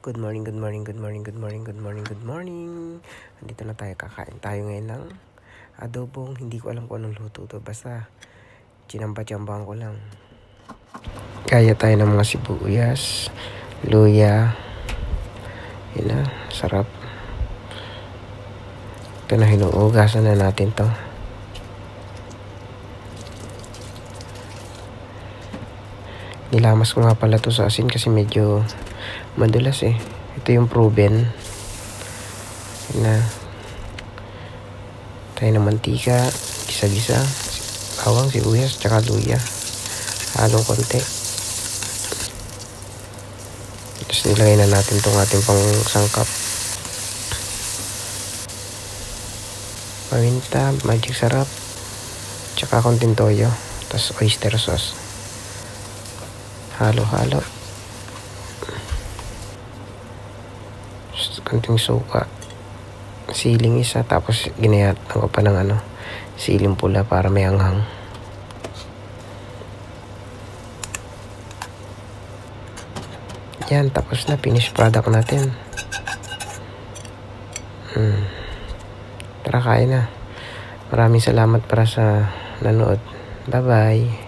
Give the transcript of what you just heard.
Good morning, good morning, good morning, good morning, good morning, good morning. Nandito na tayo, kakain tayo ngayon ng adobong. Hindi ko alam kung anong luto to. Basta, chinamba-chambahan ko lang. Kaya tayo ng mga sibuyas, luya. Yun na, sarap. Ito na, hinuugasan na natin to. Nilamas ko nga pala to sa asin kasi medyo madulas eh. Ito yung proven na tayo ng mantika, gisa-gisa, bawang, sibuyas, tsaka luya. Halong konti. Tapos nilagay na natin itong ating pang sangkap. Paminta, magic sarap, tsaka konting toyo, tapos oyster sauce. Halo-halo. Konting suka, siling isa, tapos ginayat ko pa ng siling pula para may anghang. Yan, tapos na, finished product natin. Tara, kain na. Maraming salamat para sa nanood. Bye bye.